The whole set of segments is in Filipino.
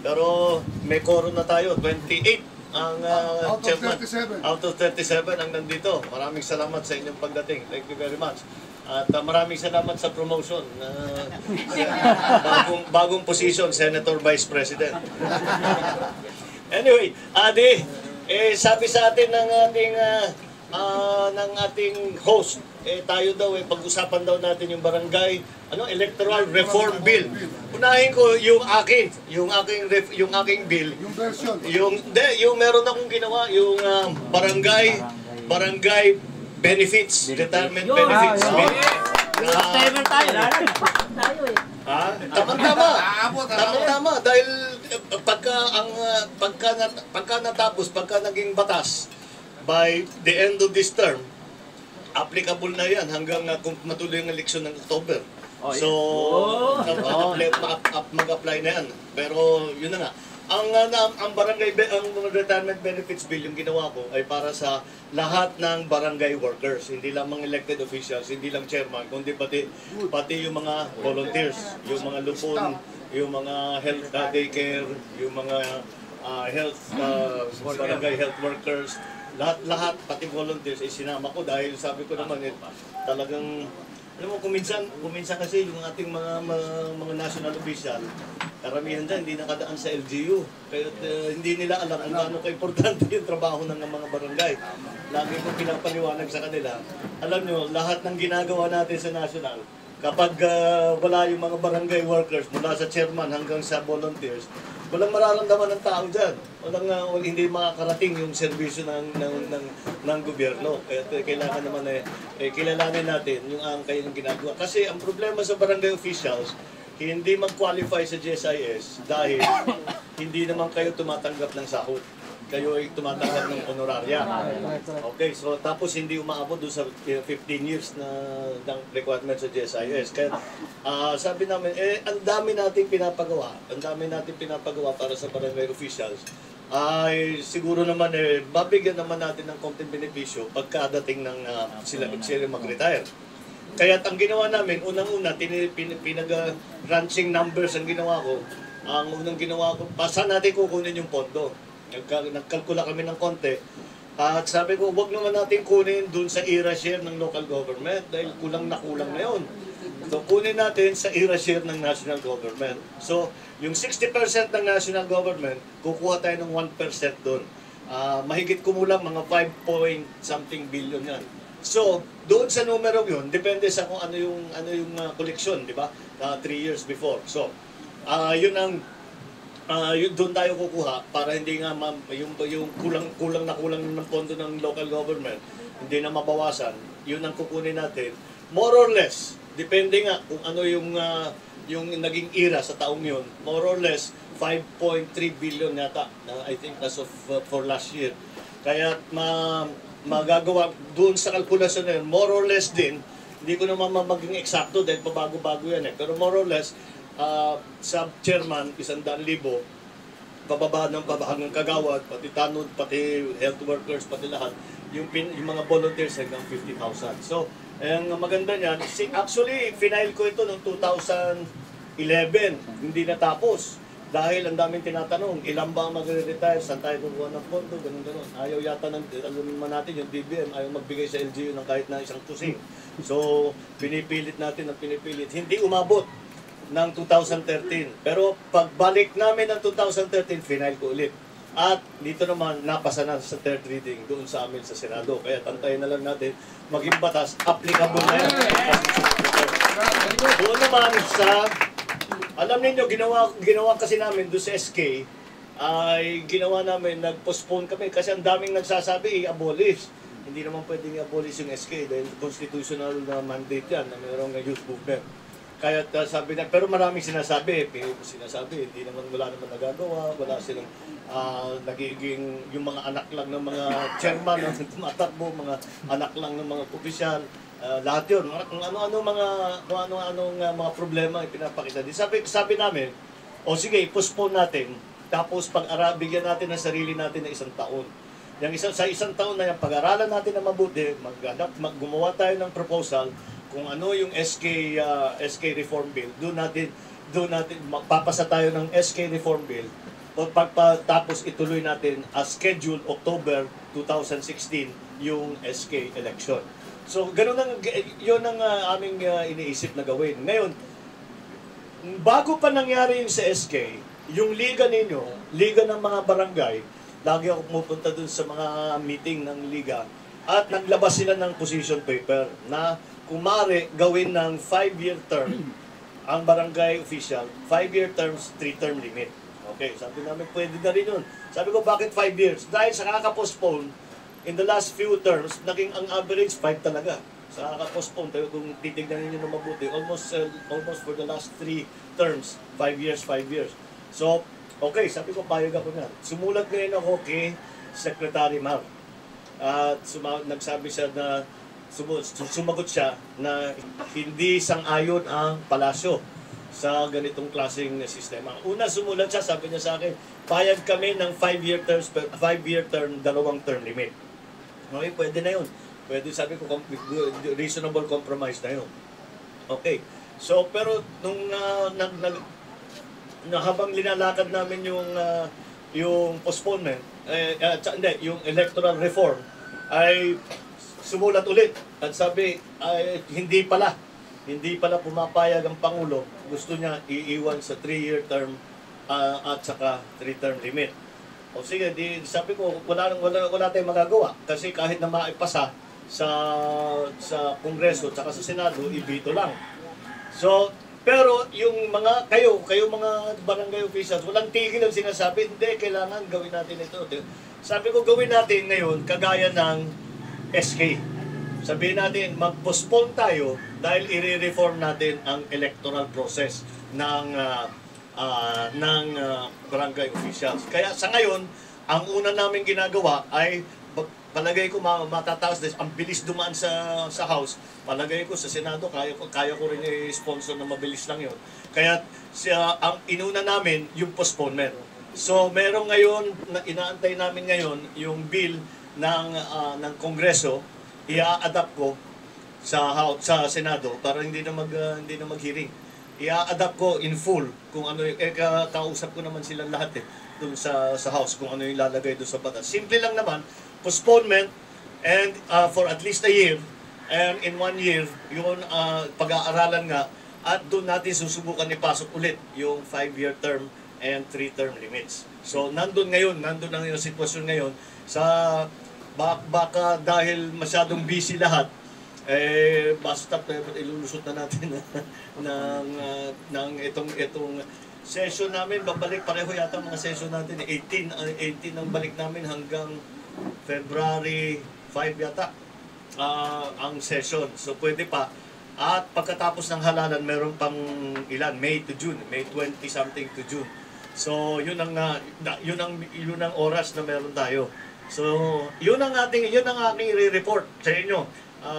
Pero may quorum na tayo, 28 ang Out of chairman. 37. Out of 37 ang nandito. Maraming salamat sa inyong pagdating. Thank you very much. At maraming salamat sa promotion. Bagong position, Senator Vice President. Anyway, Adi, sabi sa atin ng ating host, tayo daw pag-usapan daw natin yung barangay electoral reform bill. Unahin ko yung aking bill. Yung version. Yung meron akong ginawa, yung barangay benefits, retirement benefits bill. Timer tayo. Tama dahil pagka natapos, pagka naging batas by the end of this term, applicable na yan hanggang kung matuloy ang eleksyon ng October. So, mag-apply na yan. Pero yun na nga. Ang retirement benefits bill yung ginawa ko ay para sa lahat ng barangay workers, hindi lang mga elected officials, hindi lang chairman, kundi pati yung mga volunteers, yung mga lupon, yung mga health daycare, yung mga barangay health workers, lahat pati volunteers ay sinama ko dahil sabi ko naman talagang alam mo kuminsan kasi yung ating mga national official karamihan dyan hindi nakadaan sa LGU kaya hindi nila alam kung gaano ka-importante yung trabaho ng mga barangay. Lagi ko pinapaliwanag sa kanila, alam nyo, lahat ng ginagawa natin sa national, kapag wala yung mga barangay workers mula sa chairman hanggang sa volunteers, walang mararamdaman ng tao dyan. Hindi makakarating yung serbisyo ng gobyerno. Kaya kailangan naman kilalanin natin yung kayong ginagawa. Kasi ang problema sa barangay officials, hindi mag-qualify sa GSIS dahil hindi naman kayo tumatanggap ng sahod. Kayo ay tumatanggap ng honoraria. Okay, so tapos hindi umaabot doon sa 15 years ng requirement sa GSIS. Kaya sabi namin, ang dami nating pinapagawa. Ang dami nating pinapagawa para sa barangay officials. Ay siguro naman babigyan naman natin ng konting benepisyo pagkadating ng sila mag-retire. Kaya ang ginawa namin, unang-una, pinag-ranching numbers ang ginawa ko. Ang unang ginawa ko, saan natin kukunin yung pondo? Nagkalkula kami ng konti. At sabi ko, huwag naman natin kunin dun sa ERA share ng local government dahil kulang na yun. So, kunin natin sa ERA share ng national government. So, yung 60% ng national government, kukuha tayo ng 1% dun. Mahigit kumulang mga 5-point-something billion yan. So, doon sa numero yun, depende sa kung ano yung koleksyon, di ba? 3 years before. So, yun ang doon tayo kukuha para hindi nga yung kulang ng pondo ng local government hindi na mabawasan. Yun ang kukunin natin. More or less, depende nga kung ano yung naging era sa taong yun. More or less 5.3 billion yata, I think as of for last year. Kaya magagawa doon sa kalkulasyon na yun, more or less din, hindi ko naman maging eksakto dahil pabago-bago yan pero more or less, sa chairman, 100,000, pababa hanggang kagawad, pati tanod, pati health workers, pati lahat, yung mga volunteers hanggang 50,000. So, ang maganda niyan, actually, final ko ito noong 2011, hindi natapos. Dahil ang daming tinatanong, ilan ba magre-retire, saan tayo kukuha ng pondo, ganun. Ayaw yata alam naman natin yung DBM, ayaw magbigay sa LGU ng kahit na isang tusing. So, pinipilit natin. Hindi umabot ng 2013. Pero pagbalik namin ng 2013, final ko ulit. At dito naman, napasa na sa third reading doon sa amin sa Senado. Kaya tantayin na lang natin, maging batas, applicable na yan. Doon naman sa... Alam niyo ginawa kasi namin doon sa SK, ay ginawa namin, nag-postpone kami kasi ang daming nagsasabi, i-abolish. Hindi naman pwedeng i-abolish yung SK dahil constitutional na mandate yan na mayroong youth movement. Kaya sabi na, pero maraming sinasabi, hindi naman, wala naman nagagawa, wala silang nagiging, yung mga anak lang ng mga chairman na tumatakbo, mga anak lang ng mga opisyal. Lahat yun, kung ano-ano mga problema ipinapakita. Sabi namin, sige, i-postpone natin, tapos bigyan natin ng sarili natin ng 1 taon. Sa 1 taon na yan, pag-aralan natin na mabuti, gumawa tayo ng proposal, kung ano yung SK reform bill, doon natin magpapasa tayo ng SK reform bill, tapos ituloy natin as scheduled October 2016 yung SK election. So ganun yun ang aming iniisip na gawin. Ngayon, bago pa nangyari yung sa SK, yung liga ninyo, liga ng mga barangay, lagi ako pumupunta dun sa mga meeting ng liga at naglabas sila ng position paper na kung maaari gawin ng 5-year term ang barangay official, 5-year terms, 3-term limit. Okay, sabi namin pwede na rin yun. Sabi ko, bakit 5 years? Dahil sa kakapostpone, in the last few terms, naging ang average 5 talaga. Sa kakapostpone, kung titignan ninyo na mabuti, almost for the last 3 terms, 5 years, 5 years. So, okay, sabi ko, payag ako na. Sumulat ngayon ako kay Secretary Mar. At nagsabi siya na, sumagot siya na hindi sang-ayon ang palasyo sa ganitong klaseng sistema. Una sumulat siya, sabi niya sa akin, payag kami ng 5-year term, 2-term limit. Okay, pwede na yun. Pwede, sabi ko, reasonable compromise na yun. Okay. So, pero nung habang linalakad namin yung postponement, yung electoral reform, ay sumulat ulit at sabi ay hindi pala pumapayag ang Pangulo, gusto niya iiwan sa 3-year term at saka 3-term limit. O sige, sabi ko wala tayong magagawa kasi kahit na maipasa sa Kongreso at saka sa Senado, ibito lang. So, pero yung kayo mga barangay officials, walang tigil ang sinasabi, hindi, kailangan gawin natin ito. Sabi ko, gawin natin ngayon kagaya ng SK. Sabihin natin, mag-postpone tayo dahil i-reform natin ang electoral process ng barangay officials. Kaya sa ngayon, ang una namin ginagawa ay palagay ko matataas dahil ang bilis dumaan sa House. Palagay ko sa Senado, kaya ko rin i-sponsor na mabilis lang yun. Kaya ang inuna namin yung postponement. So meron ngayon, inaantay namin ngayon yung bill ng Kongreso, i-adapt ko sa Senado para hindi na mag-hearing. I-adapt ko in full kung ano kausap ko naman silang lahat doon sa House kung ano yung lalagay doon sa batas. Simple lang naman, postponement and for at least a year, and in 1 year yun pag-aaralan nga at doon natin susubukan ipasok ulit yung 5-year term and 3-term limits. So nandun ang yung sitwasyon ngayon sa baka dahil masyadong busy lahat, basta ilulusot na natin ng itong session namin. Babalik pareho yata mga session natin. 18 ang balik namin hanggang February 5 yata ang session. So pwede pa. At pagkatapos ng halalan, meron pang May to June, May 20 something to June. So yun ang oras na meron tayo. So yun ang aking i-report sa inyo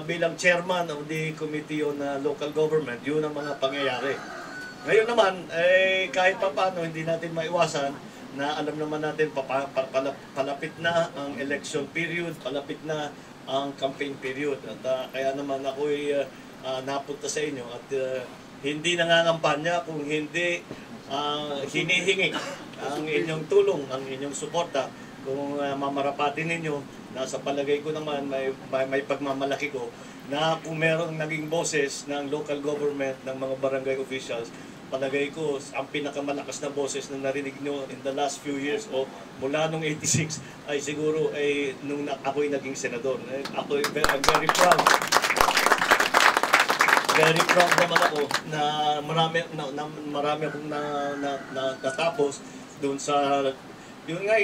bilang chairman of the Committee on Local Government. Yun ang mga pangyayari. Ngayon naman, kahit pa paano, hindi natin maiwasan na alam naman natin palapit na ang election period, palapit na ang campaign period. At kaya naman ako'y napunta sa inyo at hindi nangangampanya kung hindi hinihingi ang inyong tulong, ang inyong suporta. Kung mamarapatin ninyo, nasa palagay ko naman may pagmamalaki ko na kung merong naging boses ng local government, ng mga barangay officials, palagay ko ang pinakamalakas na boses na narinig nyo in the last few years o mula nung 86 ay siguro nung ako'y naging senador. I'm very proud. Very proud naman ako na marami akong natapos doon sa yun nga,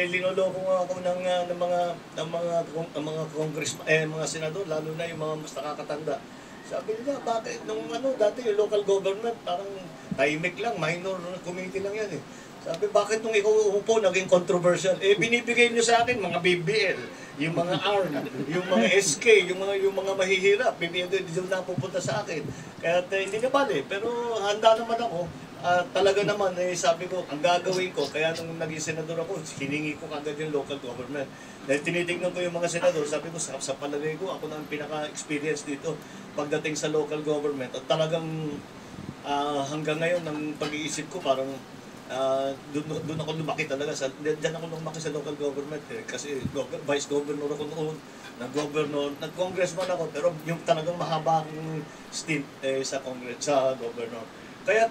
linuloko ako ng mga congressman, mga senador, lalo na yung mga mas nakakatanda. Sabi nila, bakit? Dati yung local government, parang tahimik lang, minor committee lang yan eh. Sabi, bakit nung ikaw umupo, naging controversial? Binibigay nyo sa akin, mga BBL, yung mga ARN, yung mga SK, yung mga mahihirap, BBL, hindi na pupunta sa akin. Kaya hindi na bali, pero handa naman ako. Talaga naman, sabi ko, ang gagawin ko, kaya nung naging senador ako, hiningi ko kagad yung local government. Dahil tinitignan ko yung mga senador, sabi ko, sa palagay ko, ako na ang pinaka-experience dito pagdating sa local government. At talagang hanggang ngayon, ang pag-iisip ko, parang doon ako lumaki talaga. Diyan ako lumaki sa local government. Kasi vice governor ako noon, nag-congressman ako, pero yung talagang mahabang stint sa congress, sa governor. Kaya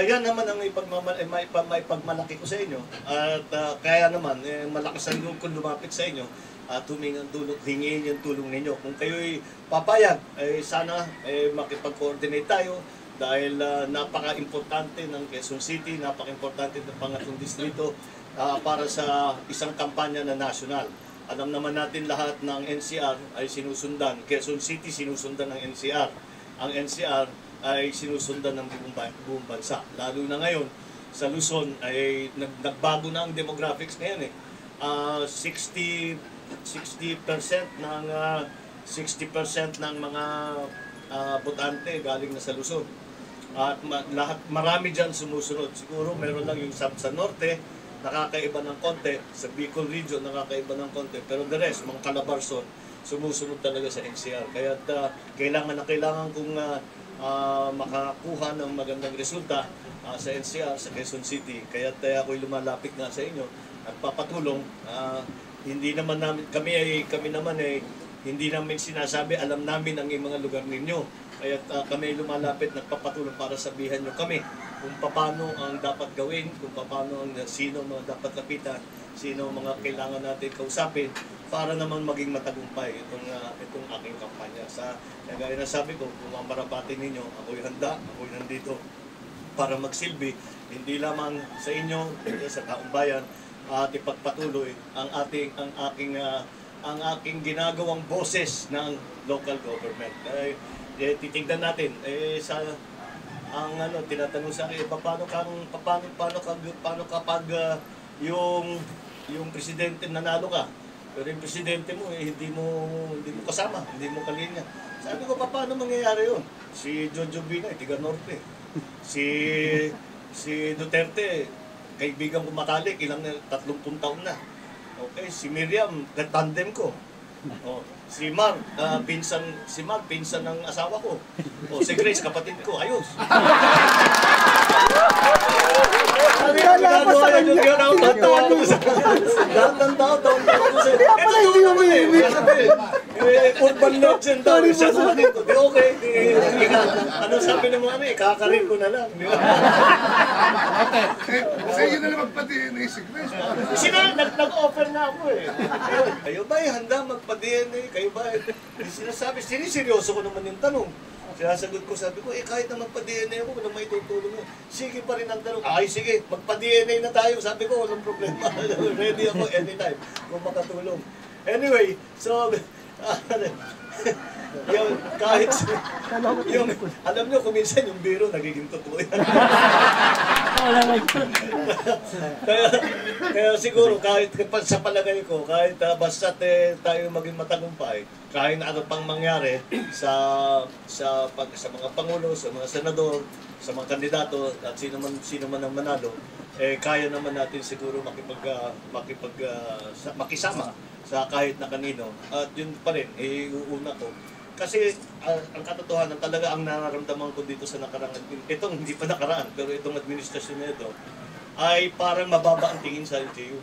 yan naman ang maipagmalaki ko sa inyo. At kaya naman, malakas ang loob ko lumapit sa inyo at humingi ng tulong, hingin yung tulong ninyo. Kung kayo'y papayag, sana makipag-coordinate tayo dahil napaka-importante ng Quezon City, napaka-importante ng pangatlong distrito para sa isang kampanya na national. Alam naman natin lahat ng NCR ay sinusundan, Quezon City sinusundan ng NCR. Ang NCR ay sinusundan ng buong bansa. Lalo na ngayon, sa Luzon ay nagbago na ang demographics ngayon 60% ng mga botante galing na sa Luzon. At marami diyan sumusunod. Siguro meron lang yung sa norte nakakaiba ng konti, sa Bicol region nakakaiba ng konti, pero the rest, mga Calabarzon, sumusunod talaga sa NCR. Kaya kailangan kong makakuha ng magandang resulta sa NCR, sa Quezon City. Kaya ako'y lumalapit nga sa inyo at papatulong. Hindi naman namin, kami naman hindi namin sinasabi, alam namin ang mga lugar ninyo. Kaya kami lumalapit, nagpapatulong para sabihan nyo kami kung paano ang dapat gawin, kung paano sino mga dapat lapitan, sino mga kailangan natin kausapin para naman maging matagumpay itong aking kampanya. Gaya na sabi ko, kung mamarapati ninyo, ako'y handa, ako'y nandito para magsilbi, hindi lamang sa inyo, sa taong bayan, at ipagpatuloy ang aking ginagawang boses ng local government. Titignan natin tinatanong sa akin, paano kapag yung presidente nanalo ka, pero yung presidente mo hindi mo kasama, hindi mo kalinya. Sabi ko, paano mangyayari yun? Si Jojo Binay, tiga Norte. Si Duterte, kaibigan ko matalik, 30 taon na. Okay, si Miriam, tandem ko. Si Mar, pinsan ng asawa ko. Si Grace, kapatid ko, ayos. Urban legend daw. Okay. Ano sabi ng mga ikakarin ko na lang. Sa iyo na lang magpa-DNA si Grace. Nag-offer na ako Kayo ba handa magpa-DNA? Kayo ba? Siniseryoso ko naman yung tanong. Sinasagot ko, sabi ko, kahit na magpa-DNA ako, walang may tutulong mo. Sige pa rin ang tanong. Sige, magpa-DNA na tayo. Sabi ko, walang problema. Ready ako anytime kung makatulong. Anyway, so, alam nyo, kuminsan yung biro, nagiging totoo yan. kaya siguro, kahit sa palagay ko, kahit basta tayo maging matagumpay, kahit ano pang mangyari sa mga pangulo, sa mga senador, sa mga kandidato, at sino man ang manalo, kaya naman natin siguro makisama sa kahit na kanino. At yun pa rin, uuna ko. Kasi ang katotohanan talaga, ang nararamdaman ko dito sa nakaraan, itong hindi pa nakaraan, pero itong administrasyon na ito, ay parang mababa ang tingin sa LGU.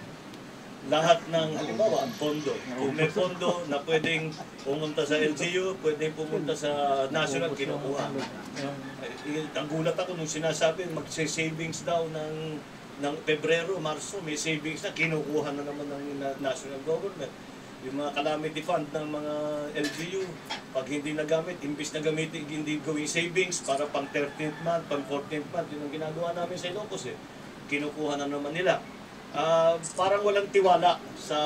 Lahat ng, halimbawa, ang pondo. Kung may pondo na pwedeng pumunta sa LGU, pwedeng pumunta sa national, kinukuha. Ang gulat ako nung sinasabi, mag-savings daw ng Pebrero, Marso, may savings na, kinukuha na naman ng national government. Yung mga calamity fund ng mga LGU, pag hindi nagamit, imbis na gamitin, hindi gawing savings para pang 13th month, pang 14th month, yun ang ginagawa namin sa Ilocos kinukuha na naman nila. Parang walang tiwala sa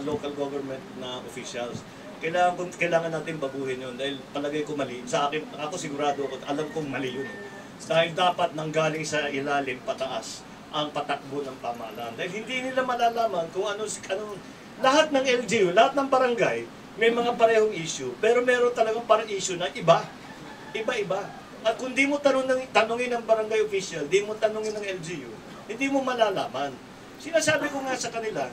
local government na officials. Kailangan natin baguhin yun dahil palagay ko mali. Sa akin, ako sigurado ako, alam kong mali yun. Dahil dapat nanggaling sa ilalim pataas ang patakbo ng pamahalaan. Dahil hindi nila malalaman kung anong lahat ng LGU, lahat ng barangay, may mga parehong issue, pero meron talagang parang issue na iba-iba. At kung di mo tanungin ng barangay official, di mo tanungin ng LGU, hindi mo malalaman. Sinasabi ko nga sa kanila,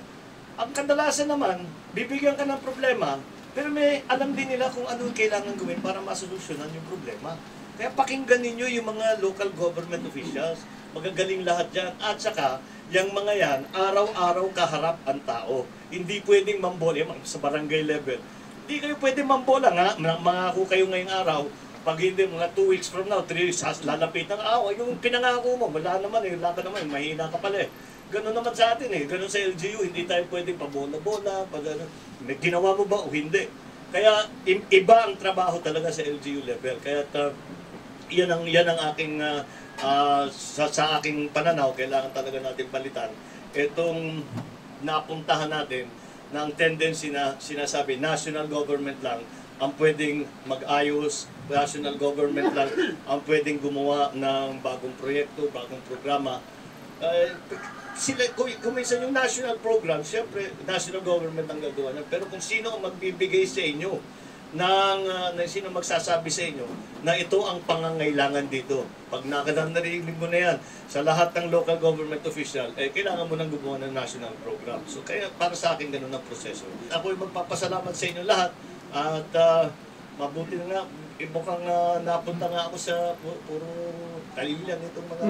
ang kadalasan naman, bibigyan ka ng problema, pero may alam din nila kung anong kailangan gawin para masolusyonan yung problema. Kaya pakinggan ninyo yung mga local government officials. magagaling lahat dyan. At saka, yung mga yan, araw-araw kaharap ang tao. Hindi pwedeng mambola sa barangay level. Hindi kayo pwedeng mambola nga, mangako kayo ngayong araw, pag hindi mga 2 weeks from now, 3 weeks, lalapit ng yung pinangako mo, wala naman eh, wala ka naman, mahina ka pala eh. Ganun naman sa atin eh, ganun sa LGU, hindi tayo pwedeng pabola-bola, may ginawa mo ba o hindi. Kaya iba ang trabaho talaga sa LGU level. Kaya yan ang aking sa aking pananaw, kailangan talaga natin palitan itong napuntahan natin na ang tendency na sinasabi national government lang ang pwedeng mag-ayos, national government lang ang pwedeng gumawa ng bagong proyekto, bagong programa. Sila, kung minsan yung national program, siyempre, national government ang gagawa. Pero kung sino ang magbibigay sa inyo, sino magsasabi sa inyo na ito ang pangangailangan dito. Pag narinig mo na yan sa lahat ng local government official, kailangan mo nang gumawa ng national program. So, kaya para sa akin, ganun ang proseso. Ako'y magpapasalamat sa inyo lahat at mabuti na nga, mukhang napunta nga ako sa puro kalilan itong mga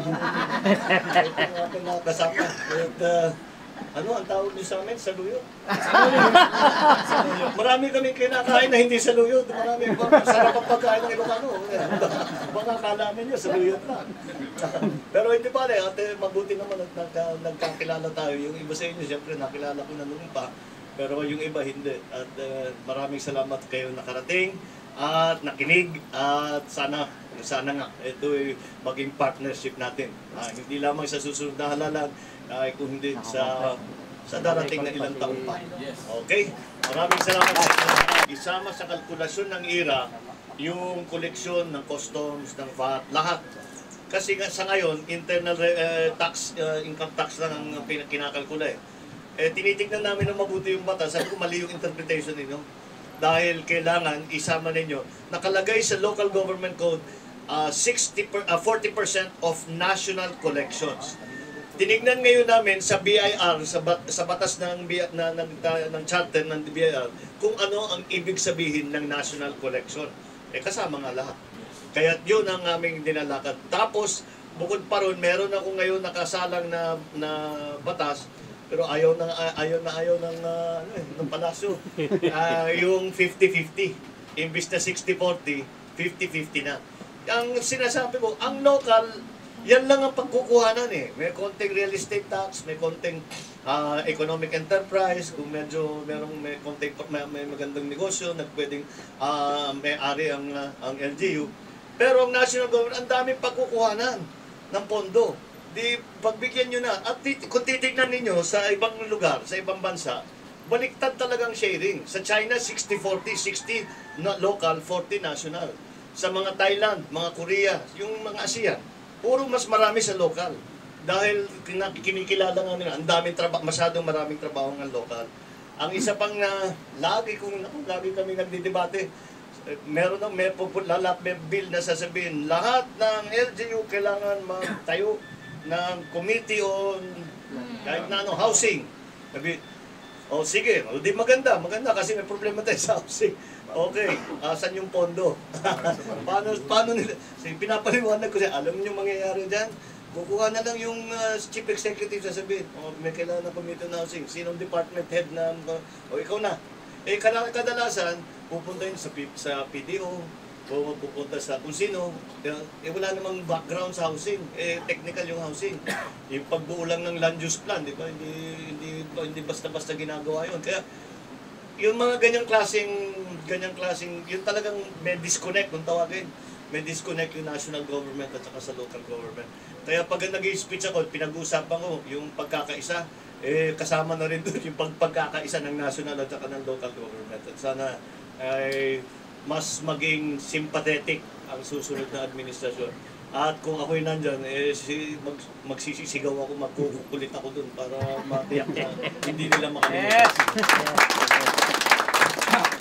itong aking nakasama. At ang tawag niyo sa amin? Saluyot. Marami kami kinakain na hindi saluyot. Marami. Sarap ang pagkain ng Ilocano. Baka kala ninyo, saluyot na. Pero hindi pala, mabuti naman at nagkakilala tayo. Yung iba sa inyo, siyempre nakilala ko na noon pa. Pero yung iba hindi. At maraming salamat kayo nakarating at nakinig at sana nga ito ay maging partnership natin. Hindi lamang sa susunod na halalan, kung hindi sa darating na ilang taon pa. Okay? Maraming salamat sa inyo. Isama sa kalkulasyon ng IRA yung koleksyon ng customs, ng VAT, lahat. Kasi sa ngayon, internal tax, income tax lang ang kinakalkula eh. Tinitignan namin ng mabuti yung batas. Sabi ko, mali yung interpretation ninyo. Dahil kailangan isama ninyo, nakalagay sa local government code 40% of national collections. Tinignan ngayon namin sa BIR, sa batas ng charter ng BIR, kung ano ang ibig sabihin ng national collection. Kasama nga lahat. Kaya yun ang aming dinalakad. Tapos, bukod pa ron, meron ako ngayon nakasalang na batas, pero ayaw ng palasyo. Yung 50-50. Imbis na 60-40, 50-50 na. Ang sinasabi ko, ang local, yan lang ang pagkukuhanan eh. May konting real estate tax, may konting economic enterprise, kung medyo may konting may magandang negosyo, pwedeng may-ari ang LGU. Pero ang national government, ang daming pagkukuhanan ng pondo. Di pagbigyan nyo na. At kung titignan ninyo sa ibang lugar, sa ibang bansa, baliktad talagang sharing. Sa China, 60-40, 60 local, 40 national. Sa mga Thailand, mga Korea, yung mga ASEAN, puro mas marami sa local. Dahil kinikilala nga nila, masyadong maraming trabaho ng local. Ang isa pang lagi kami nagdidebate, may bill na sasabihin, lahat ng LGU kailangan magtayo ng committee on kahit na housing. Sige, di maganda kasi may problema tayo sa housing. Okay, saan yung pondo? paano nila? Pinapaliwanag ko siya, alam niyo mangyayari dyan? Kukuha na lang yung chief executive sasabihin, may kailangan na committee on housing. Sinong department head na, ikaw na. Kadalasan, pupunta yun sa PDO, o pupunta sa kung sino, wala namang background sa housing, technical yung housing. Yung pagbuo lang ng land use plan, di ba? Hindi basta-basta ginagawa yun. Kaya yung mga ganyang klaseng, yung talagang may disconnect kung tawagin. May disconnect yung national government at saka sa local government. Kaya pag nag-i-speech ako, pinag-uusapan ko yung pagkakaisa, kasama na rin doon yung pagkakaisa ng national at saka ng local government. At sana ay mas maging sympathetic ang susunod na administrasyon. At kung ako'y nandyan, magsisisigaw ako, magkukulit ako dun para matiyak na hindi nila makalimutan. Yes!